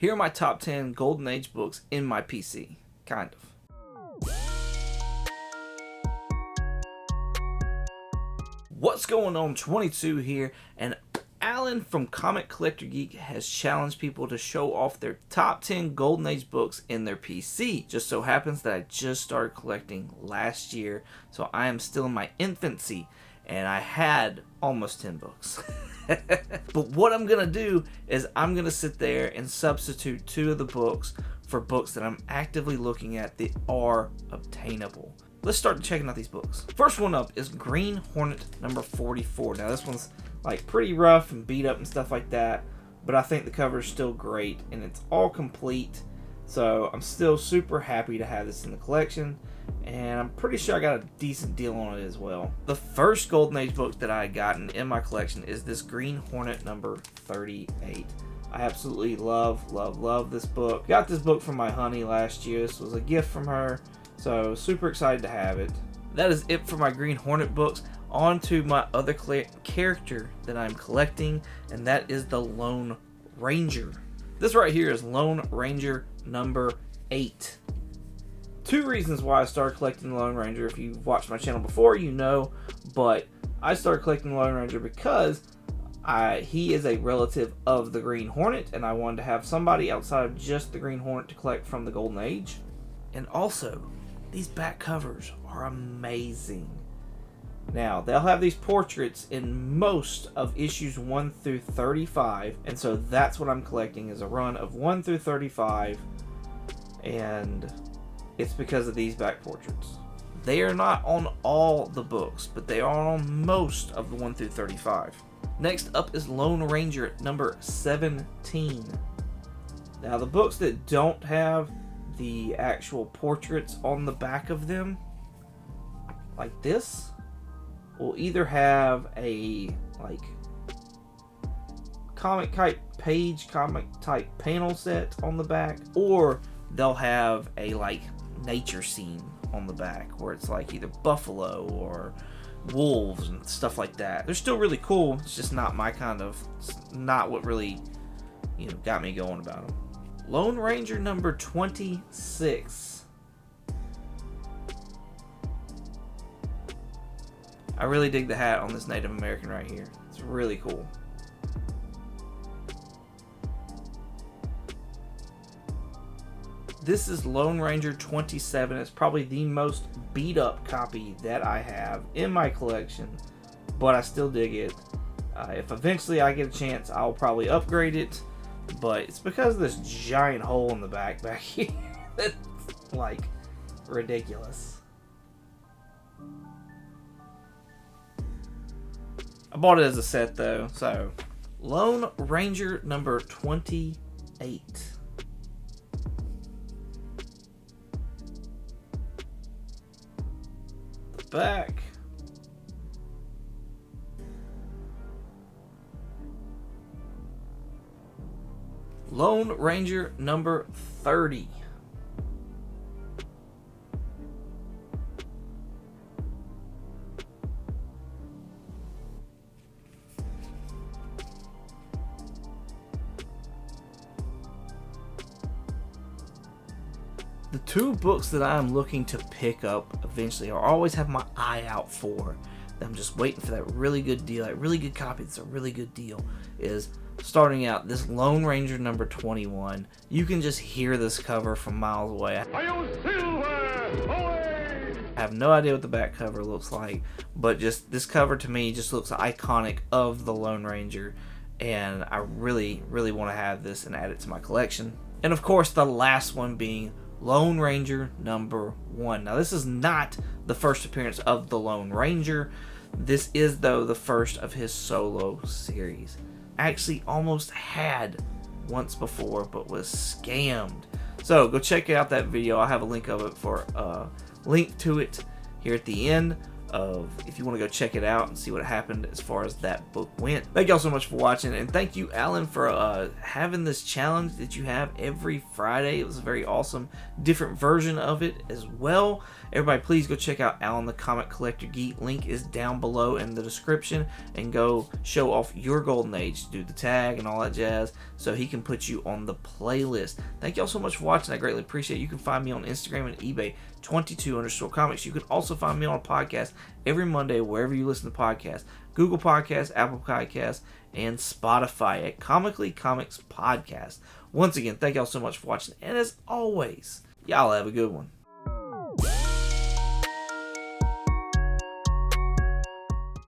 Here are my top 10 Golden Age books in my PC. Kind of. What's going on? 22 here, and Alan from Comic Collector Geek has challenged people to show off their top 10 Golden Age books in their PC. Just so happens that I just started collecting last year, so I am still in my infancy, and I had almost 10 books. But what I'm going to do is I'm going to sit there and substitute 2 of the books for books that I'm actively looking at that are obtainable. Let's start checking out these books. First one up is Green Hornet number 44. Now this one's like pretty rough and beat up and stuff like that, but I think the cover is still great and it's all complete. So I'm still super happy to have this in the collection, and I'm pretty sure I got a decent deal on it as well. The first Golden Age book that I had gotten in my collection is this Green Hornet number 38. I absolutely love this book. Got this book from my honey last year. This was a gift from her, so super excited to have it. That is it for my Green Hornet books. On to my other character that I'm collecting, and that is the Lone Ranger. This right here is Lone Ranger number 8. 2 reasons why I started collecting the Lone Ranger. If you've watched my channel before, you know, but I started collecting the Lone Ranger because he is a relative of the Green Hornet, and I wanted to have somebody outside of just the Green Hornet to collect from the Golden Age. And also, these back covers are amazing. Now, they'll have these portraits in most of issues 1 through 35, and so that's what I'm collecting, is a run of 1 through 35, and it's because of these back portraits. They are not on all the books, but they are on most of the 1 through 35. Next up is Lone Ranger number 17. Now, the books that don't have the actual portraits on the back of them, like this, will either have a like comic type panel set on the back, or they'll have a like nature scene on the back where it's like either buffalo or wolves and stuff like that. They're still really cool. It's just not my kind of, not what really, got me going about them. Lone Ranger number 26. I really dig the hat on this Native American right here. It's really cool. This is Lone Ranger 27. It's probably the most beat up copy that I have in my collection, but I still dig it. If eventually I get a chance, I'll probably upgrade it, but it's because of this giant hole in the back here that's like ridiculous. I bought it as a set though, so. Lone Ranger number 28. The back. Lone Ranger number 30. The 2 books that I'm looking to pick up eventually, or always have my eye out for, that I'm just waiting for that really good deal, that really good copy that's a really good deal, is starting out this Lone Ranger number 21. You can just hear this cover from miles away. I have no idea what the back cover looks like, but just this cover to me just looks iconic of the Lone Ranger, and I really want to have this and add it to my collection. And of course, the last one being Lone Ranger number 1. Now, this is not the first appearance of the Lone Ranger. This is, though, the first of his solo series. Actually almost had once before, but was scammed. So go check out that video. I'll have a link of it link to it here at the end. of if you want to go check it out and see what happened as far as that book went. Thank y'all so much for watching, and thank you, Alan, for having this challenge that you have every Friday. It was a very awesome, different version of it as well. Everybody, please go check out Alan the Comic Collector Geek. Link is down below in the description, and go show off your golden age. Do the tag and all that jazz so he can put you on the playlist. Thank y'all so much for watching. I greatly appreciate it. You can find me on Instagram and eBay, 22_comics. You can also find me on a podcast every Monday wherever you listen to podcasts. Google Podcasts, Apple Podcasts, and Spotify at Comically Comics Podcast. Once again, thank y'all so much for watching, and as always, y'all have a good one.